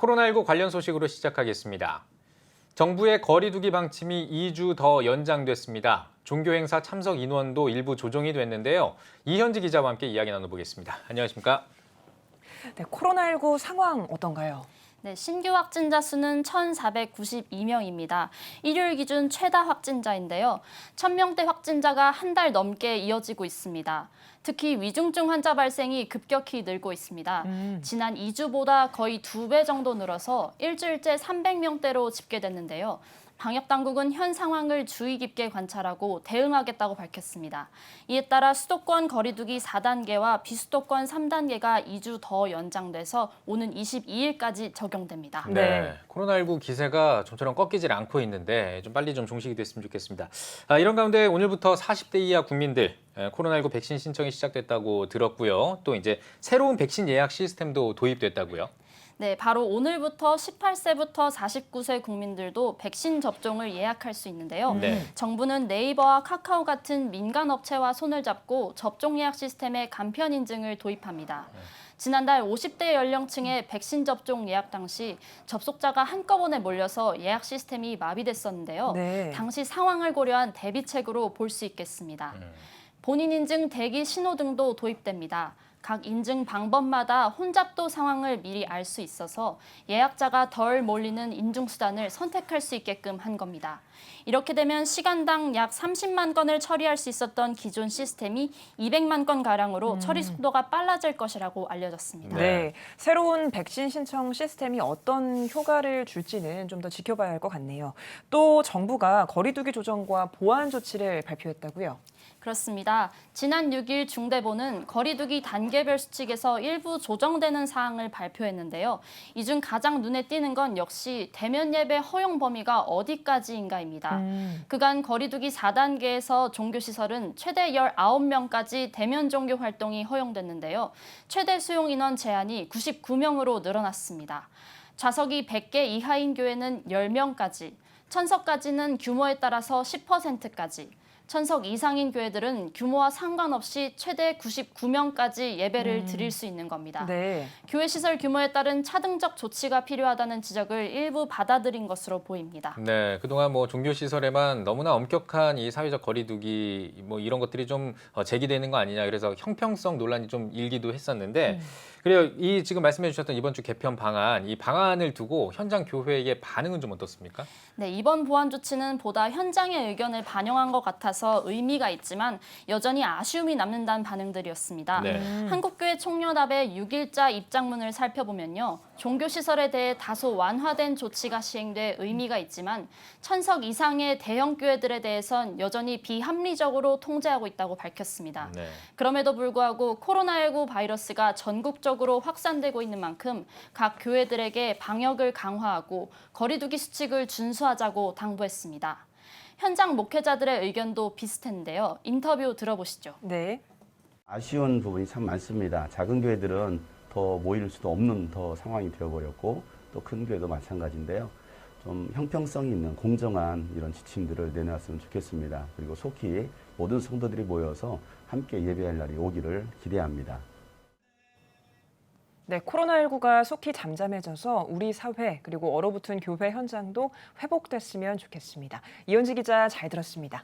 코로나19 관련 소식으로 시작하겠습니다. 정부의 거리두기 방침이 2주 더 연장됐습니다. 종교 행사 참석 인원도 일부 조정이 됐는데요. 이현지 기자와 함께 이야기 나눠보겠습니다. 안녕하십니까? 네, 코로나19 상황 어떤가요? 네, 신규 확진자 수는 1,492명입니다. 일요일 기준 최다 확진자인데요. 1,000명대 확진자가 한 달 넘게 이어지고 있습니다. 특히 위중증 환자 발생이 급격히 늘고 있습니다. 지난 2주보다 거의 2배 정도 늘어서 일주일째 300명대로 집계됐는데요. 방역당국은 현 상황을 주의 깊게 관찰하고 대응하겠다고 밝혔습니다. 이에 따라 수도권 거리두기 4단계와 비수도권 3단계가 2주 더 연장돼서 오는 22일까지 적용됩니다. 네, 코로나19 기세가 좀처럼 꺾이질 않고 있는데 좀 빨리 좀 종식이 됐으면 좋겠습니다. 이런 가운데 오늘부터 40대 이하 국민들 코로나19 백신 신청이 시작됐다고 들었고요. 또 이제 새로운 백신 예약 시스템도 도입됐다고요. 네, 바로 오늘부터 18세부터 49세 국민들도 백신 접종을 예약할 수 있는데요. 정부는 네이버와 카카오 같은 민간 업체와 손을 잡고 접종 예약 시스템에 간편 인증을 도입합니다. 지난달 50대 연령층의 백신 접종 예약 당시 접속자가 한꺼번에 몰려서 예약 시스템이 마비됐었는데요. 당시 상황을 고려한 대비책으로 볼 수 있겠습니다. 본인 인증 대기 신호등도 도입됩니다. 각 인증 방법마다 혼잡도 상황을 미리 알 수 있어서 예약자가 덜 몰리는 인증수단을 선택할 수 있게끔 한 겁니다. 이렇게 되면 시간당 약 30만 건을 처리할 수 있었던 기존 시스템이 200만 건가량으로 처리 속도가 빨라질 것이라고 알려졌습니다. 네, 새로운 백신 신청 시스템이 어떤 효과를 줄지는 좀 더 지켜봐야 할 것 같네요. 또 정부가 거리두기 조정과 보완 조치를 발표했다고요? 그렇습니다. 지난 6일 중대본은 거리두기 단계별 수칙에서 일부 조정되는 사항을 발표했는데요. 이 중 가장 눈에 띄는 건 역시 대면 예배 허용 범위가 어디까지인가입니다. 그간 거리두기 4단계에서 종교시설은 최대 19명까지 대면 종교 활동이 허용됐는데요. 최대 수용 인원 제한이 99명으로 늘어났습니다. 좌석이 100개 이하인 교회는 10명까지, 천석까지는 규모에 따라서 10%까지, 천석 이상인 교회들은 규모와 상관없이 최대 99명까지 예배를 드릴 수 있는 겁니다. 교회 시설 규모에 따른 차등적 조치가 필요하다는 지적을 일부 받아들인 것으로 보입니다. 네, 그동안 종교 시설에만 너무나 엄격한 이 사회적 거리두기 이런 것들이 좀 제기되는 거 아니냐, 그래서 형평성 논란이 좀 일기도 했었는데 그래요. 이 지금 말씀해 주셨던 이번 주 개편 방안, 이 방안을 두고 현장 교회의 반응은 좀 어떻습니까? 네, 이번 보완 조치는 보다 현장의 의견을 반영한 것 같아서 의미가 있지만 여전히 아쉬움이 남는다는 반응들이었습니다. 한국교회 총연합의 6일자 입장문을 살펴보면요. 종교시설에 대해 다소 완화된 조치가 시행돼 의미가 있지만 천석 이상의 대형 교회들에 대해선 여전히 비합리적으로 통제하고 있다고 밝혔습니다. 그럼에도 불구하고 코로나19 바이러스가 전국적으로 확산되고 있는 만큼 각 교회들에게 방역을 강화하고 거리두기 수칙을 준수하자고 당부했습니다. 현장 목회자들의 의견도 비슷했는데요. 인터뷰 들어보시죠. 네. 아쉬운 부분이 참 많습니다. 작은 교회들은 더 모일 수도 없는 더 상황이 되어버렸고 또 큰 교회도 마찬가지인데요. 좀 형평성이 있는 공정한 이런 지침들을 내놨으면 좋겠습니다. 그리고 속히 모든 성도들이 모여서 함께 예배할 날이 오기를 기대합니다. 네, 코로나19가 속히 잠잠해져서 우리 사회 그리고 얼어붙은 교회 현장도 회복됐으면 좋겠습니다. 이현지 기자 잘 들었습니다.